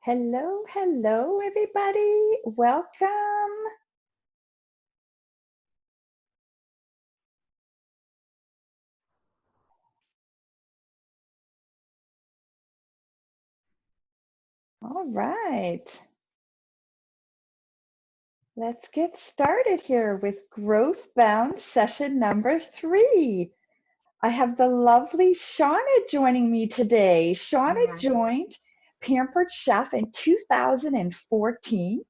Hello, hello, everybody. Welcome. All right. Let's get started here with Growth Bound session number 3. I have the lovely Shauna joining me today. Shauna Yeah. joined Pampered Chef in 2014.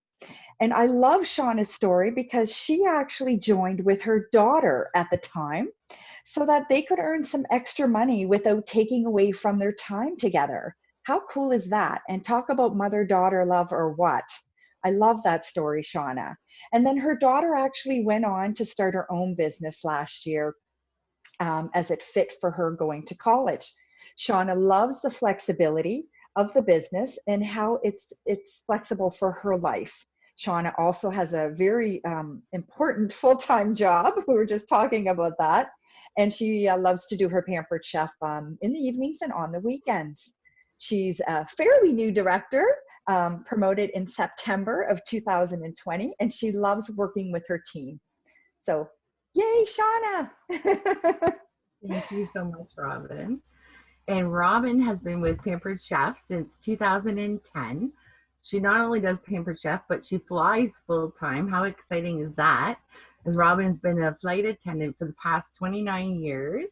And I love Shauna's story because she actually joined with her daughter at the time so that they could earn some extra money without taking away from their time together. How cool is that? And talk about mother-daughter love or what? I love that story, Shauna. And then her daughter actually went on to start her own business last year as it fit for her going to college. Shauna loves the flexibility of the business and how it's flexible for her life. Shauna also has a very important full-time job. We were just talking about that. And she loves to do her Pampered Chef in the evenings and on the weekends. She's a fairly new director, promoted in September of 2020, and she loves working with her team. So, yay, Shauna! Thank you so much, Robin. And Robin has been with Pampered Chef since 2010. She not only does Pampered Chef, but she flies full time. How exciting is that? As Robin's been a flight attendant for the past 29 years.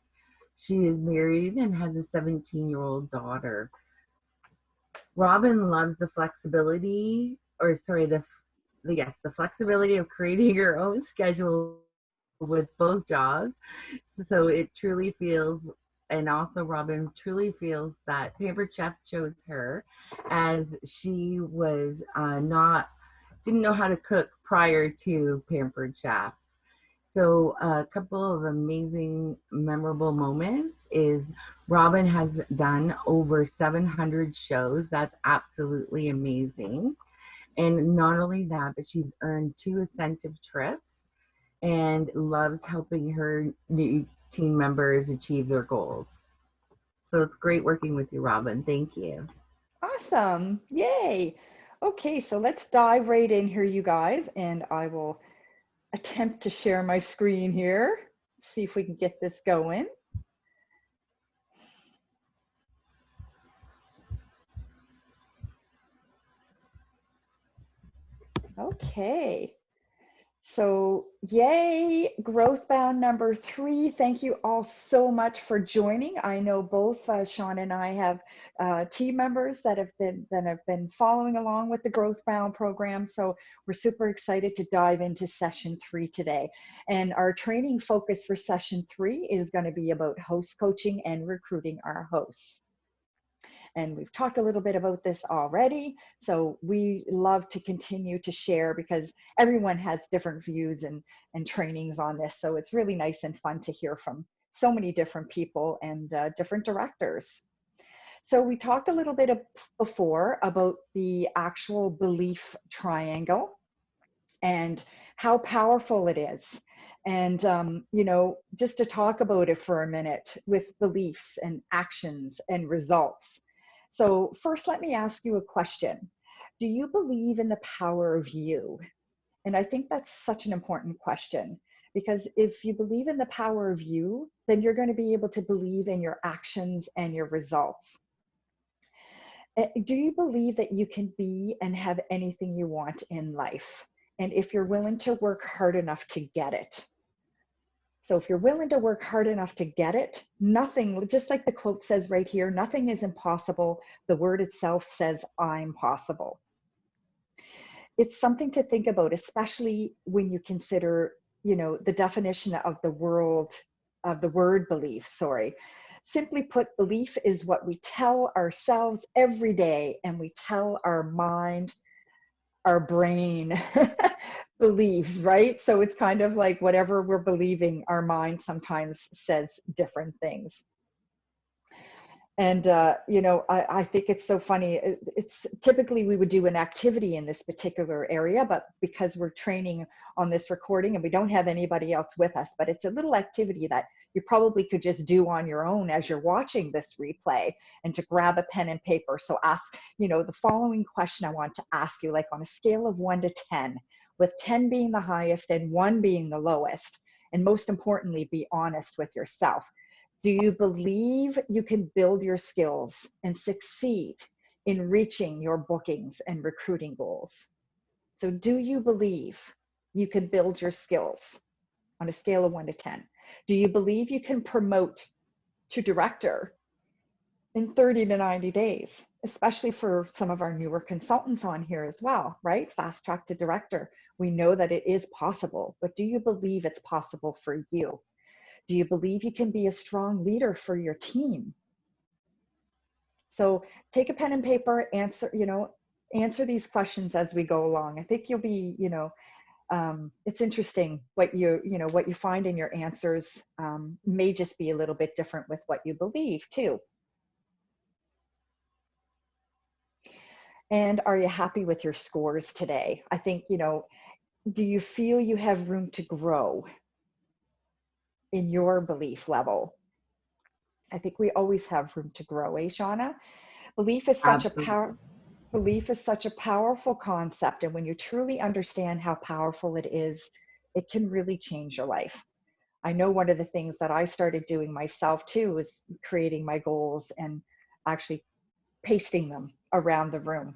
She is married and has a 17-year-old daughter. Robin loves the flexibility, or sorry, the flexibility of creating her own schedule with both jobs. So it truly feels, and also Robin truly feels that Pampered Chef chose her as she was didn't know how to cook prior to Pampered Chef. So a couple of amazing, memorable moments is Robin has done over 700 shows. That's absolutely amazing. And not only that, but she's earned 2 incentive trips and loves helping her new team members achieve their goals. So it's great working with you, Robin. Thank you. Awesome. Yay. Okay, so let's dive right in here, you guys, and I will attempt to share my screen here. See if we can get this going. Okay. So, yay, Growth Bound number 3. Thank you all so much for joining. I know both Sean and I have team members that have been following along with the Growth Bound program. So we're super excited to dive into session 3 today. And our training focus for session 3 is going to be about host coaching and recruiting our hosts. And we've talked a little bit about this already. So we love to continue to share because everyone has different views and trainings on this. So it's really nice and fun to hear from so many different people and different directors. So we talked a little bit before about the actual belief triangle and how powerful it is. And, just to talk about it for a minute with beliefs and actions and results. So, first, let me ask you a question. Do you believe in the power of you? And I think that's such an important question because if you believe in the power of you, then you're going to be able to believe in your actions and your results. Do you believe that you can be and have anything you want in life? And if you're willing to work hard enough to get it. So if you're willing to work hard enough to get it, nothing, just like the quote says right here, nothing is impossible. The word itself says, I'm possible. It's something to think about, especially when you consider, the definition of the word belief, sorry. Simply put, belief is what we tell ourselves every day, and we tell our mind, our brain believes, right? So it's kind of like whatever we're believing, our mind sometimes says different things. And, I think it's so funny. It's typically we would do an activity in this particular area, but because we're training on this recording and we don't have anybody else with us, but it's a little activity that you probably could just do on your own as you're watching this replay, and to grab a pen and paper. So ask, the following question I want to ask you, like on a scale of 1 to 10, with 10 being the highest and 1 being the lowest. And most importantly, be honest with yourself. Do you believe you can build your skills and succeed in reaching your bookings and recruiting goals? So do you believe you can build your skills on a scale of 1 to 10? Do you believe you can promote to director in 30 to 90 days, especially for some of our newer consultants on here as well, right? Fast track to director. We know that it is possible, but do you believe it's possible for you? Do you believe you can be a strong leader for your team? So take a pen and paper, answer these questions as we go along. I think you'll be, it's interesting what you find in your answers may just be a little bit different with what you believe too. And are you happy with your scores today? I think, do you feel you have room to grow in your belief level? I think we always have room to grow, Shauna? Belief is such Absolutely. a powerful concept, and when you truly understand how powerful it is, it can really change your life. I know one of the things that I started doing myself too was creating my goals and actually pasting them around the room.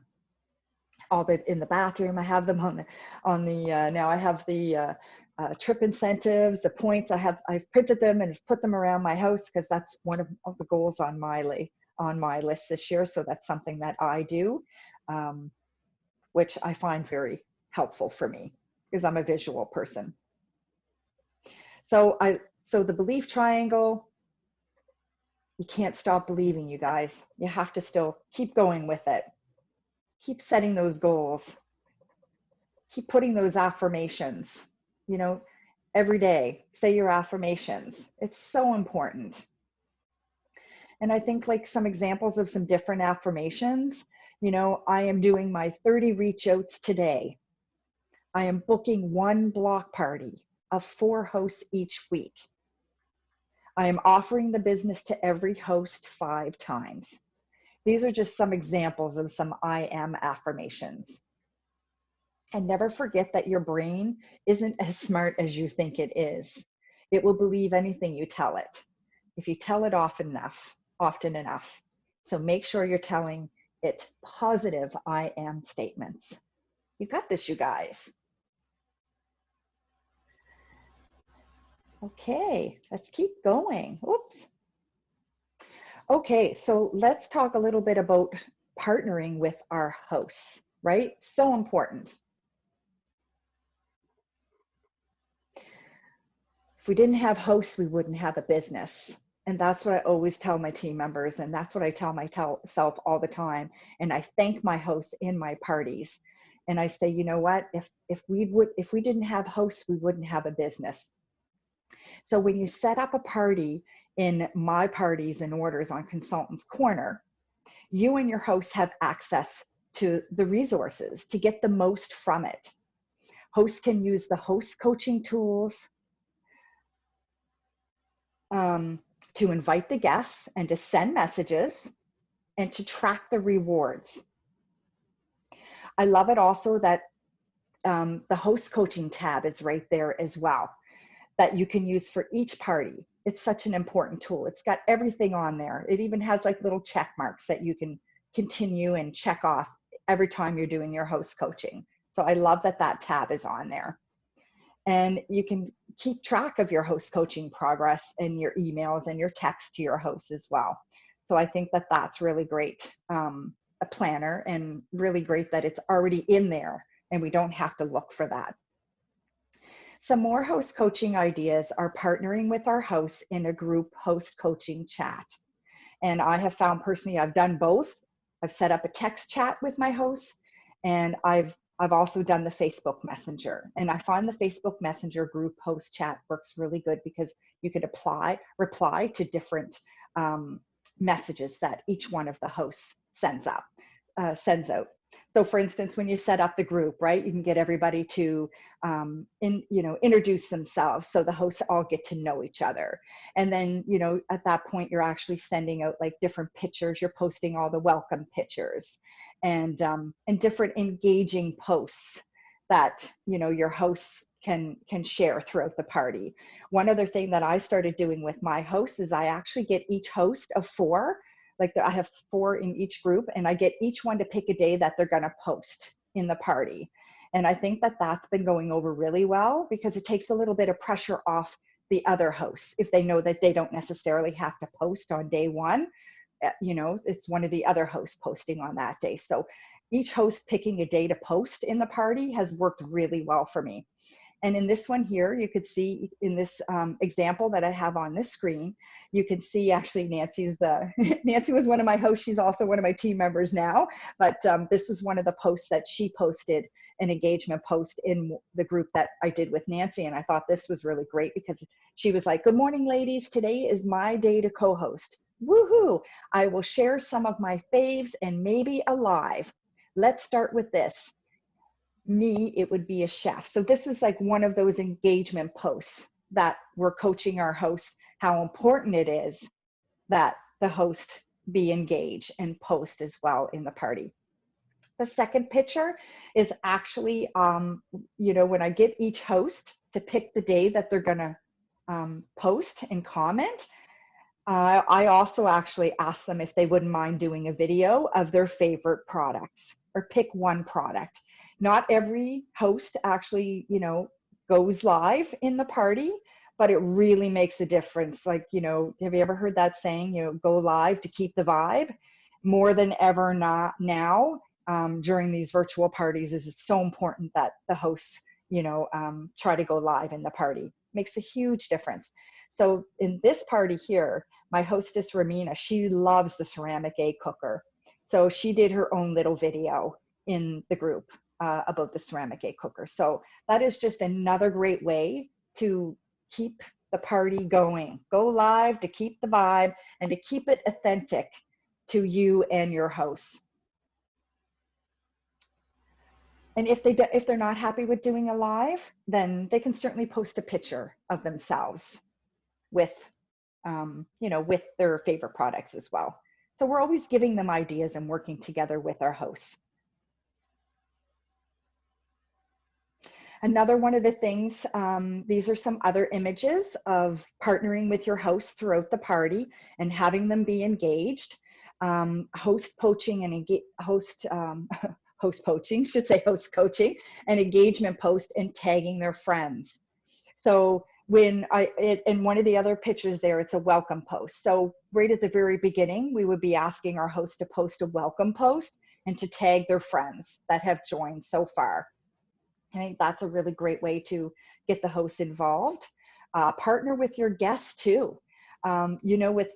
In the bathroom, I have them now I have the trip incentives, the points. I've printed them and put them around my house because that's one of the goals on my list this year. So that's something that I do, which I find very helpful for me because I'm a visual person. So the belief triangle, you can't stop believing, you guys. You have to still keep going with it. Keep setting those goals. Keep putting those affirmations, every day. Say your affirmations. It's so important. And I think like some examples of some different affirmations, I am doing my 30 reach outs today. I am booking 1 block party of 4 hosts each week. I am offering the business to every host 5 times. These are just some examples of some I am affirmations. And never forget that your brain isn't as smart as you think it is. It will believe anything you tell it, if you tell it often enough. So make sure you're telling it positive I am statements. You got this, you guys. Okay, let's keep going. Oops. Okay, so let's talk a little bit about partnering with our hosts, right? So important. If we didn't have hosts, we wouldn't have a business. And that's what I always tell my team members. And that's what I tell myself all the time. And I thank my hosts in my parties. And I say, you know what, if we didn't have hosts, we wouldn't have a business. So when you set up a party in my parties and orders on Consultants Corner, you and your hosts have access to the resources to get the most from it. Hosts can use the host coaching tools to invite the guests and to send messages and to track the rewards. I love it also that the host coaching tab is right there as well, that you can use for each party. It's such an important tool. It's got everything on there. It even has like little check marks that you can continue and check off every time you're doing your host coaching. So I love that that tab is on there. And you can keep track of your host coaching progress and your emails and your text to your hosts as well. So I think that that's really great, a planner, and really great that it's already in there and we don't have to look for that. Some more host coaching ideas are partnering with our hosts in a group host coaching chat. And I have found personally, I've done both. I've set up a text chat with my hosts, and I've also done the Facebook Messenger. And I find the Facebook Messenger group host chat works really good because you could reply to different messages that each one of the hosts sends out. So for instance, when you set up the group, right, you can get everybody to introduce themselves, so the hosts all get to know each other. And then, at that point, you're actually sending out like different pictures. You're posting all the welcome pictures and different engaging posts that, your hosts can share throughout the party. One other thing that I started doing with my hosts is I actually get each host of 4. Like I have 4 in each group, and I get each one to pick a day that they're going to post in the party. And I think that that's been going over really well, because it takes a little bit of pressure off the other hosts if they know that they don't necessarily have to post on day one. It's one of the other hosts posting on that day. So each host picking a day to post in the party has worked really well for me. And in this one here, you could see in this example that I have on this screen, you can see actually Nancy was one of my hosts. She's also one of my team members now, but this was one of the posts that she posted, an engagement post in the group that I did with Nancy. And I thought this was really great because she was like, "Good morning, ladies. Today is my day to co-host. Woohoo! I will share some of my faves and maybe a live. Let's start with this. Me, it would be a chef." So this is like one of those engagement posts that we're coaching our hosts how important it is that the host be engaged and post as well in the party. The second picture is actually, when I get each host to pick the day that they're going to post and comment, I also actually ask them if they wouldn't mind doing a video of their favorite products, or pick one product. Not every host actually, goes live in the party, but it really makes a difference. Like, have you ever heard that saying, go live to keep the vibe? More than ever now, during these virtual parties, is it's so important that the hosts, try to go live in the party. Makes a huge difference. So in this party here, my hostess, Ramina, she loves the ceramic egg cooker. So she did her own little video in the group about the ceramic egg cooker. So that is just another great way to keep the party going. Go live to keep the vibe and to keep it authentic to you and your hosts. And if they're not happy with doing a live, then they can certainly post a picture of themselves with with their favorite products as well. So we're always giving them ideas and working together with our hosts. Another one of the things, these are some other images of partnering with your hosts throughout the party and having them be engaged. Host poaching and host coaching, and engagement post, and tagging their friends. So in one of the other pictures there, it's a welcome post. So right at the very beginning, we would be asking our host to post a welcome post and to tag their friends that have joined so far. I think that's a really great way to get the hosts involved. Partner with your guests too. With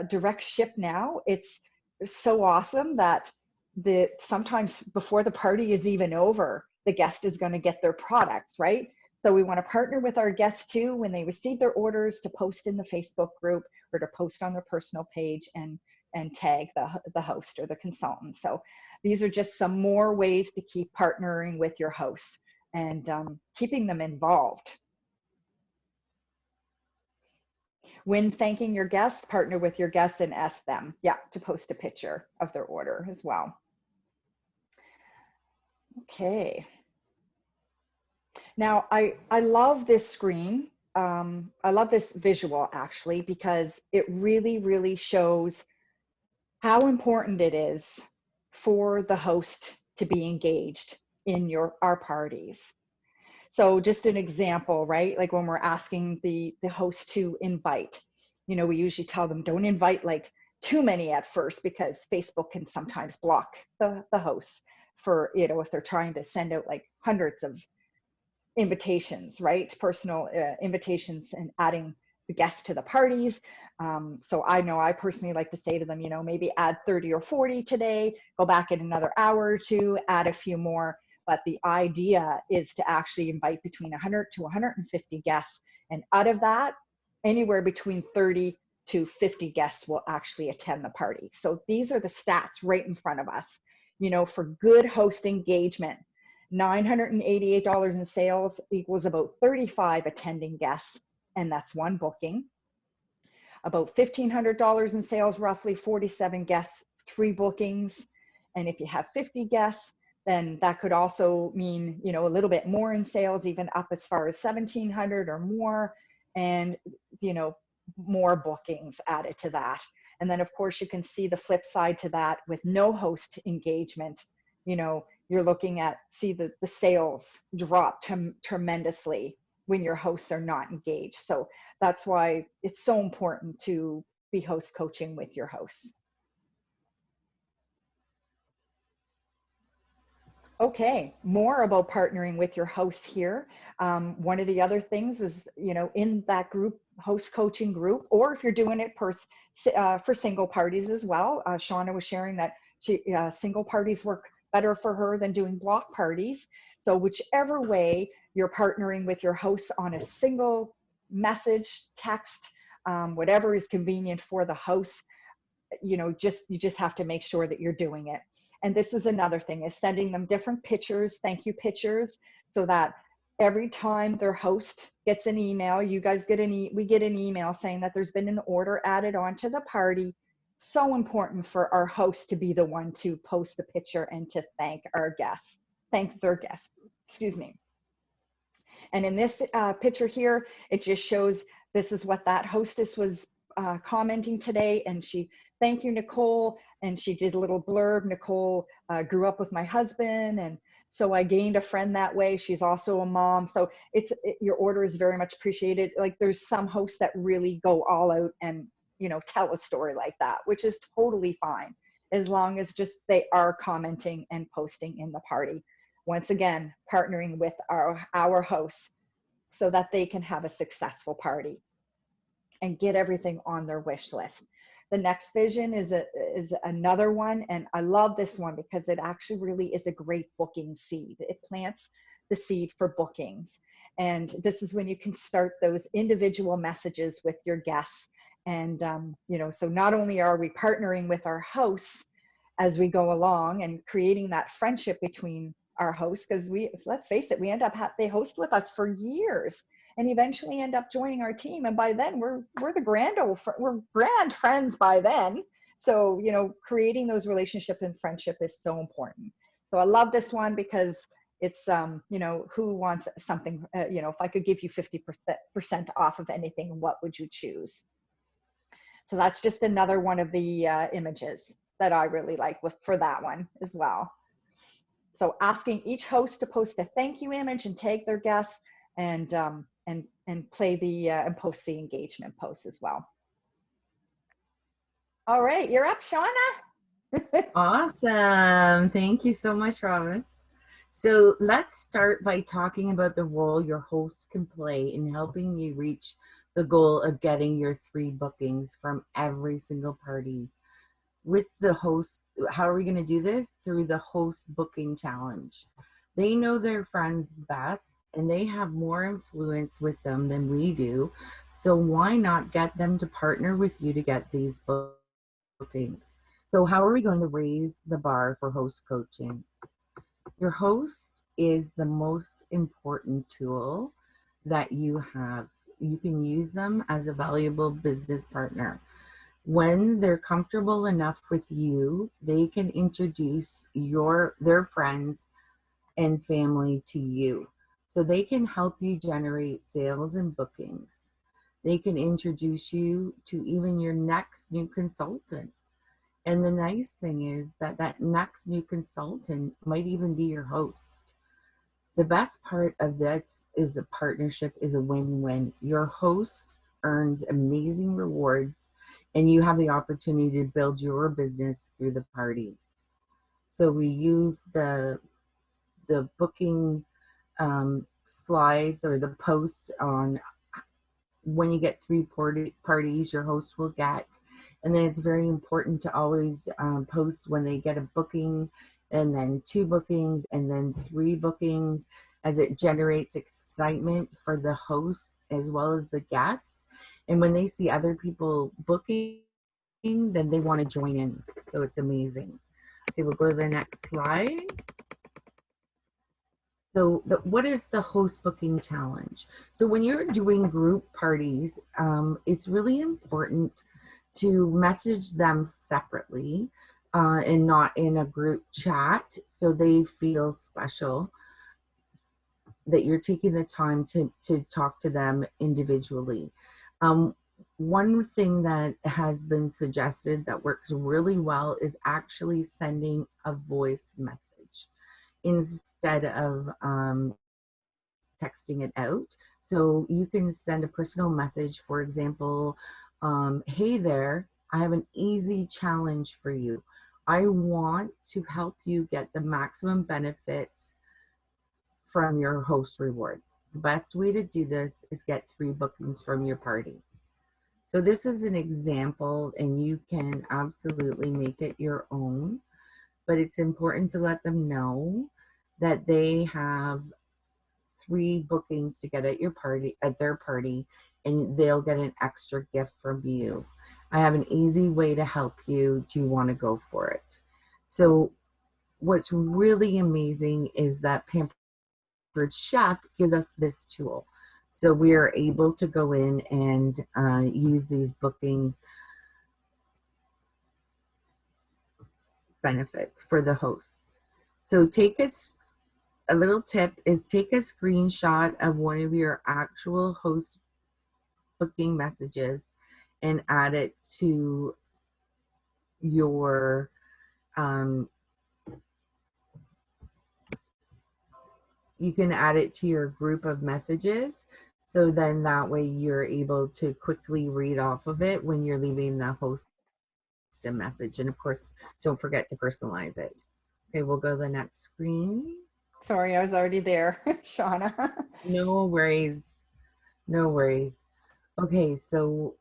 direct ship now, it's so awesome that sometimes before the party is even over, the guest is going to get their products, right? So we want to partner with our guests too when they receive their orders, to post in the Facebook group or to post on their personal page and tag the host or the consultant. So these are just some more ways to keep partnering with your hosts and keeping them involved. When thanking your guests, partner with your guests and ask them, to post a picture of their order as well. Okay. Now, I love this screen. I love this visual actually, because it really, really shows how important it is for the host to be engaged in our parties. So just an example, right? Like when we're asking the host to invite, we usually tell them don't invite like too many at first, because Facebook can sometimes block the hosts for, if they're trying to send out like hundreds of invitations, right? Personal invitations, and adding the guests to the parties. So I know I personally like to say to them, maybe add 30 or 40 today, go back in another hour or two, add a few more. But the idea is to actually invite between 100 to 150 guests. And out of that, anywhere between 30 to 50 guests will actually attend the party. So these are the stats right in front of us, you know, for good host engagement. $988 in sales equals about 35 attending guests, and that's one booking. About $1,500 in sales, roughly 47 guests, 3 bookings. And if you have 50 guests, then that could also mean, you know, a little bit more in sales, even up as far as 1,700 or more, and, you know, more bookings added to that. And then of course you can see the flip side to that with no host engagement. You know, you're looking at, see the sales drop tremendously when your hosts are not engaged. So that's why it's so important to be host coaching with your hosts. Okay, more about partnering with your host here. One of the other things is, you know, in that group, host coaching group, or if you're doing it for single parties as well. Shauna was sharing that single parties work better for her than doing block parties. So whichever way you're partnering with your hosts on a single message, text, whatever is convenient for the host, you know, you just have to make sure that you're doing it. And this is another thing, is sending them different pictures, thank you pictures, so that every time their host gets an email, you guys get we get an email saying that there's been an order added onto the party. So important for our host to be the one to post the picture and to thank our guests, thank their guests, excuse me. And in this picture here, it just shows this is what that hostess was commenting today. And she, thank you, Nicole. And she did a little blurb. Nicole grew up with my husband, and so I gained a friend that way. She's also a mom. So your order is very much appreciated. Like, there's some hosts that really go all out and, you know, tell a story like that, which is totally fine, as long as just they are commenting and posting in the party. Once again, partnering with our hosts so that they can have a successful party and get everything on their wish list. The next vision is another one, and I love this one because it actually really is a great booking seed. It plants the seed for bookings. And this is when you can start those individual messages with your guests. And, you know, so not only are we partnering with our hosts as we go along and creating that friendship between our hosts, because let's face it, we end up they host with us for years and eventually end up joining our team, and by then we're grand friends by then. So, you know, creating those relationships and friendship is so important. So I love this one because it's you know, who wants something, you know, if I could give you 50% off of anything, what would you choose? So that's just another one of the images that I really like for that one as well. So asking each host to post a thank you image and tag their guests, and play the and post the engagement post as well. All right, you're up, Shauna. Awesome. Thank you so much, Robin. So let's start by talking about the role your host can play in helping you reach the goal of getting your 3 bookings from every single party. With the host, how are we going to do this? Through the host booking challenge. They know their friends best, and they have more influence with them than we do. So why not get them to partner with you to get these bookings? So how are we going to raise the bar for host coaching? Your host is the most important tool that you have. You can use them as a valuable business partner. When they're comfortable enough with you, they can introduce their friends and family to you. So they can help you generate sales and bookings. They can introduce you to even your next new consultant. And the nice thing is that next new consultant might even be your host. The best part of this is the partnership is a win-win. Your host earns amazing rewards, and you have the opportunity to build your business through the party. So we use the booking slides or the posts on when you get 3 parties your host will get. And then it's very important to always post when they get a booking, and then 2 bookings, and then 3 bookings, as it generates excitement for the host as well as the guests. And when they see other people booking, then they want to join in. So it's amazing. Okay, we'll go to the next slide. So what is the host booking challenge? So when you're doing group parties, it's really important to message them separately and not in a group chat, so they feel special, that you're taking the time to talk to them individually. One thing that has been suggested that works really well is actually sending a voice message instead of texting it out. So you can send a personal message, for example, hey there, I have an easy challenge for you. I want to help you get the maximum benefits from your host rewards. The best way to do this is get 3 bookings from your party. So this is an example, and you can absolutely make it your own, but it's important to let them know that they have 3 bookings to get at your party, at their party, and they'll get an extra gift from you. I have an easy way to help you. Do you want to go for it? So what's really amazing is that Pampered Chef gives us this tool. So we are able to go in and use these booking benefits for the hosts. So a little tip is take a screenshot of one of your actual host booking messages and add it to your you can add it to your group of messages, so then that way you're able to quickly read off of it when you're leaving the host a message. And of course, don't forget to personalize it. Okay, we'll go to the next screen. Sorry, I was already there, Shauna. No worries. No worries. Okay, so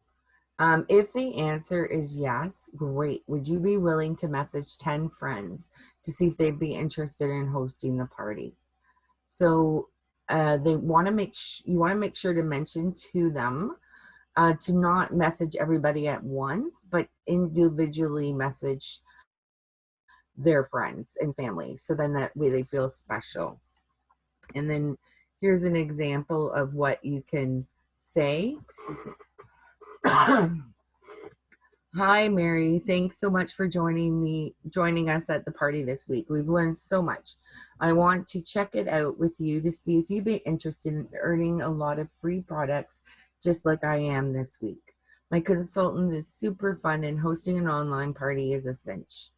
if the answer is yes, great. Would you be willing to message 10 friends to see if they'd be interested in hosting the party? So they want to you want to make sure to mention to them to not message everybody at once, but individually message their friends and family. So then that way they feel special. And then here's an example of what you can say. Excuse me. Hi, Mary. Thanks so much for joining us at the party this week. We've learned so much. I want to check it out with you to see if you'd be interested in earning a lot of free products just like I am this week. My consultant is super fun, and hosting an online party is a cinch.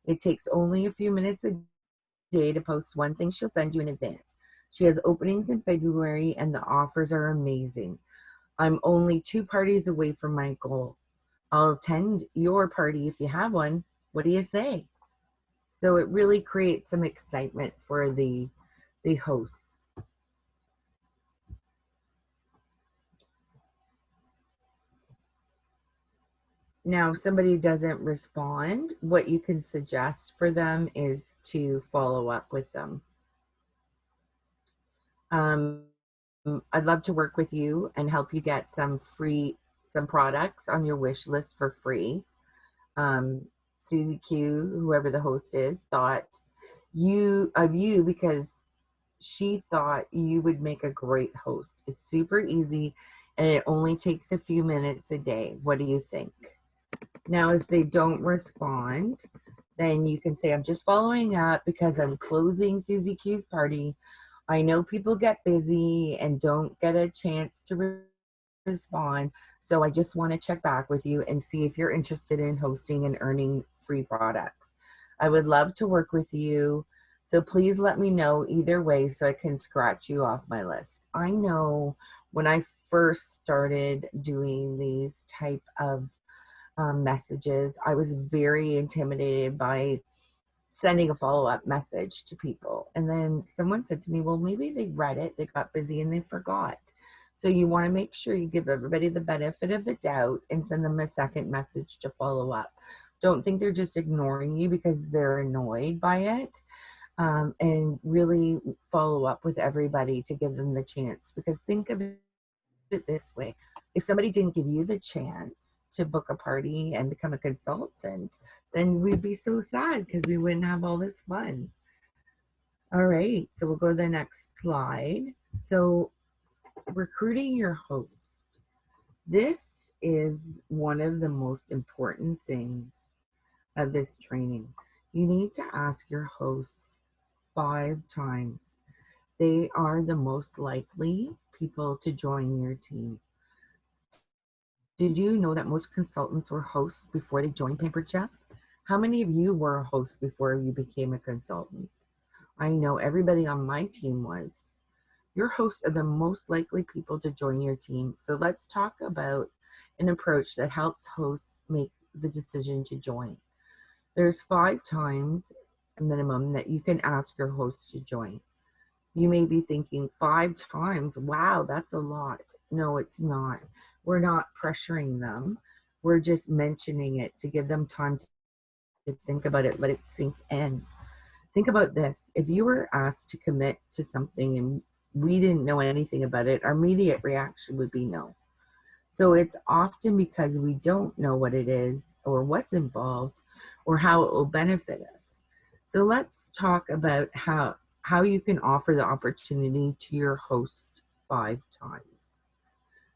It takes only a few minutes a day to post one thing she'll send you in advance. She has openings in February, and the offers are amazing. I'm only 2 parties away from my goal. I'll attend your party if you have one. What do you say? So it really creates some excitement for the hosts. Now, if somebody doesn't respond, what you can suggest for them is to follow up with them. I'd love to work with you and help you get some products on your wish list for free. Susie Q, whoever the host is, thought of you because she thought you would make a great host. It's super easy and it only takes a few minutes a day. What do you think? Now, if they don't respond, then you can say, I'm just following up because I'm closing Susie Q's party. I know people get busy and don't get a chance to respond. So I just want to check back with you and see if you're interested in hosting and earning free products. I would love to work with you. So please let me know either way so I can scratch you off my list. I know when I first started doing these type of messages, I was very intimidated by sending a follow-up message to people. And then someone said to me, well, maybe they read it, they got busy and they forgot. So you want to make sure you give everybody the benefit of the doubt and send them a second message to follow up. Don't think they're just ignoring you because they're annoyed by it. And really follow up with everybody to give them the chance. Because think of it this way. if somebody didn't give you the chance to book a party and become a consultant, then we'd be so sad because we wouldn't have all this fun. All right, so we'll go to the next slide. So recruiting your host. This is one of the most important things of this training. You need to ask your host 5 times. They are the most likely people to join your team. Did you know that most consultants were hosts before they joined Pampered Chef? How many of you were a host before you became a consultant? I know everybody on my team was. Your hosts are the most likely people to join your team. So let's talk about an approach that helps hosts make the decision to join. There's 5 times minimum that you can ask your host to join. You may be thinking 5 times, wow, that's a lot. No, it's not. We're not pressuring them. We're just mentioning it to give them time to think about it, let it sink in. Think about this. If you were asked to commit to something and we didn't know anything about it, our immediate reaction would be no. So it's often because we don't know what it is or what's involved or how it will benefit us. So let's talk about how you can offer the opportunity to your host 5 times.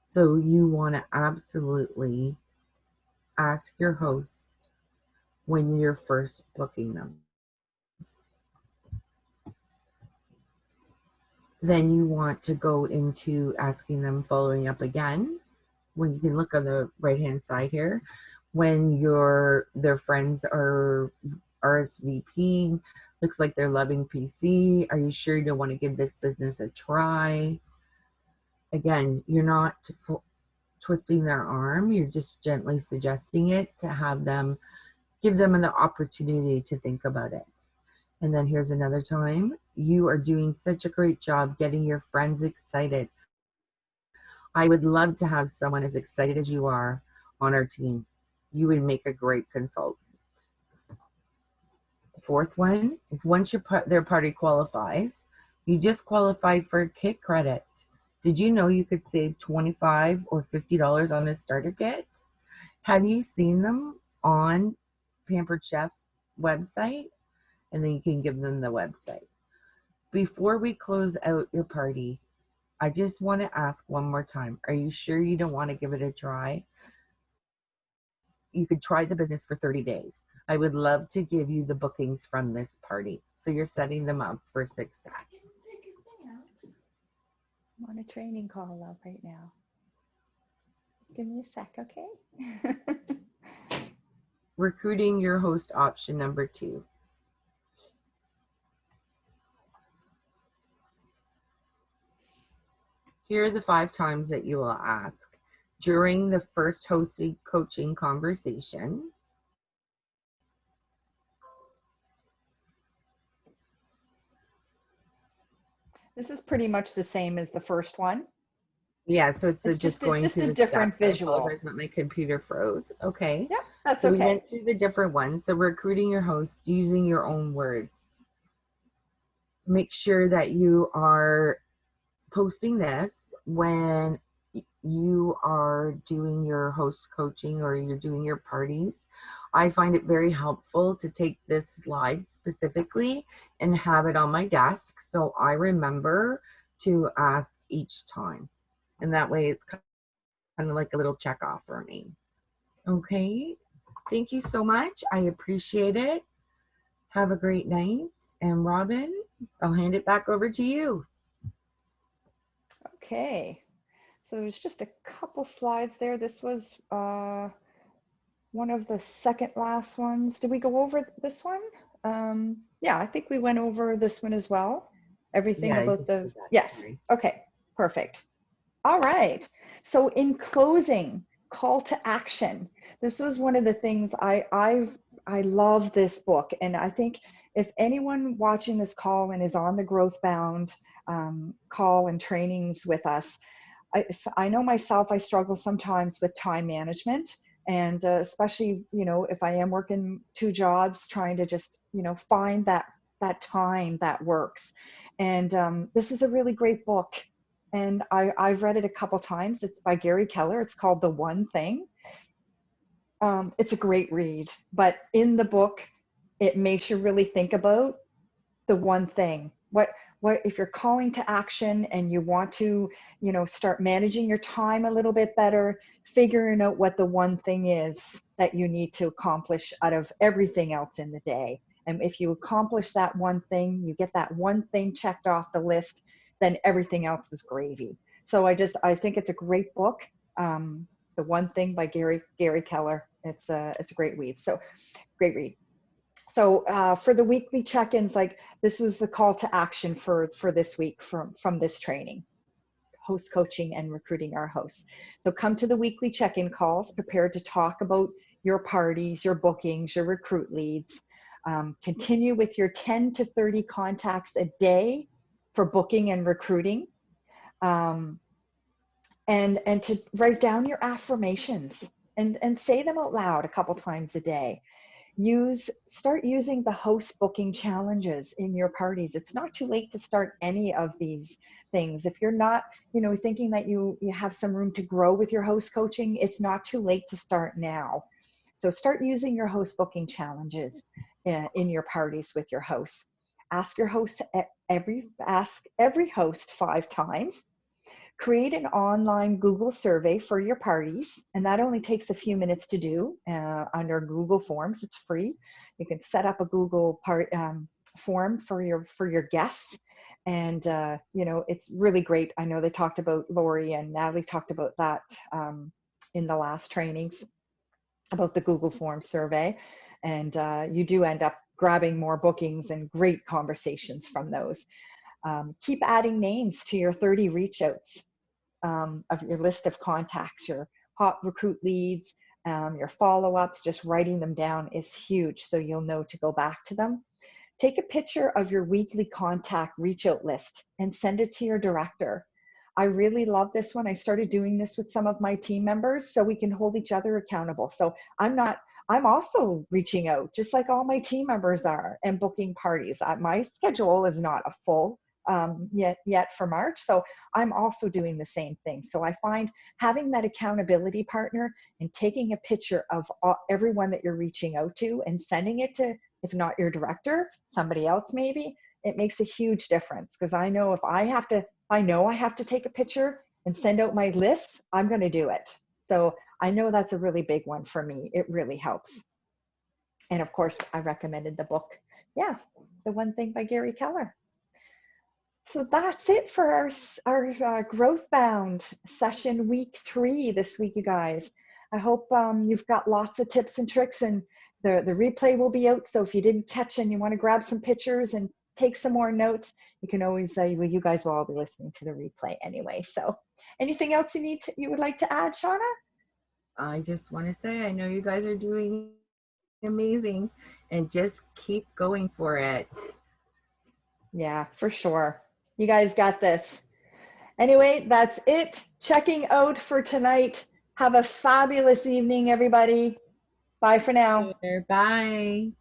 So you want to absolutely ask your host when you're first booking them. Then you want to go into asking them, following up again. When you can look on the right hand side here, when their friends are RSVPing, looks like they're loving PC. Are you sure you don't want to give this business a try? Again, you're not twisting their arm. You're just gently suggesting it to give them an opportunity to think about it. And then here's another time. You are doing such a great job getting your friends excited. I would love to have someone as excited as you are on our team. You would make a great consultant. The 4th one is once their party qualifies, you just qualified for kit credit. Did you know you could save $25 or $50 on a starter kit? Have you seen them on Pampered Chef website? And then you can give them the website. Before we close out your party, I just want to ask one more time. Are you sure you don't want to give it a try? You could try the business for 30 days. I would love to give you the bookings from this party. So you're setting them up for success. I'm on a training call up right now. Give me a sec, okay? Recruiting your host option number 2. Here are the 5 times that you will ask. During the first hosted coaching conversation, This is pretty much the same as the first one. yeah, so it's It's just going through a the different steps. visual. I apologize, but my computer froze. Okay. Yep, that's so okay. We went through the different ones. So recruiting your host using your own words. Make sure that you are posting this when you are doing your host coaching or you're doing your parties. I find it very helpful to take this slide specifically and have it on my desk so I remember to ask each time. And that way it's kind of like a little check off for me. Okay, thank you so much. I appreciate it. Have a great night. And Robin, I'll hand it back over to you. Okay, so there's just a couple slides there. This was one of the second last ones. Did we go over this one? Yeah, I think we went over this one as well. Everything about the, yes, okay, perfect. All right, so in closing, call to action. This was one of the things I love this book, and I think if anyone watching this call and is on the Growth Bound call and trainings with us, I know myself, I struggle sometimes with time management, and especially, you know, if I am working 2 jobs, trying to just, you know, find that time that works. And this is a really great book. and I've read it a couple times. It's by Gary Keller. It's called The One Thing. It's a great read, but in the book, it makes you really think about the one thing. What if you're calling to action and you want to, start managing your time a little bit better, figuring out what the one thing is that you need to accomplish out of everything else in the day. And if you accomplish that one thing, you get that one thing checked off the list, then everything else is gravy. So I think it's a great book. The One Thing by Gary Keller. It's a great read. So great read. So for the weekly check-ins, like this was the call to action for this week from this training, host coaching and recruiting our hosts. So come to the weekly check-in calls, prepared to talk about your parties, your bookings, your recruit leads. Continue with your 10 to 30 contacts a day for booking and recruiting. And to write down your affirmations and say them out loud a couple times a day. Start using the host booking challenges in your parties. It's not too late to start any of these things. If you're not, thinking that you have some room to grow with your host coaching, it's not too late to start now. So start using your host booking challenges in your parties with your hosts. Ask your host ask every host 5 times. Create an online Google survey for your parties, and that only takes a few minutes to do under Google Forms. It's free. You can set up a Google form for your guests, and it's really great. I know they talked about, Lori and Natalie talked about that in the last trainings about the Google Form survey, and you do end up grabbing more bookings and great conversations from those. Keep adding names to your 30 reach outs of your list of contacts, your hot recruit leads, your follow-ups. Just writing them down is huge, so you'll know to go back to them. Take a picture of your weekly contact reach out list and send it to your director. I really love this one. I started doing this with some of my team members so we can hold each other accountable. So I'm also reaching out just like all my team members are and booking parties. My schedule is not a full yet for March. So I'm also doing the same thing. So I find having that accountability partner and taking a picture of everyone that you're reaching out to and sending it to, if not your director, somebody else maybe, it makes a huge difference. Because I know if I know I have to take a picture and send out my lists, I'm going to do it. So I know that's a really big one for me. It really helps. And of course, I recommended the book. Yeah, The One Thing by Gary Keller. So that's it for our Growth Bound session week 3 this week, you guys. I hope you've got lots of tips and tricks, and the replay will be out. So if you didn't catch and you want to grab some pictures and take some more notes, you can always, you guys will all be listening to the replay anyway. So anything else you would like to add, Shauna? I just want to say, I know you guys are doing amazing, and just keep going for it. Yeah, for sure. You guys got this. Anyway, that's it. Checking out for tonight. Have a fabulous evening, everybody. Bye for now. Bye.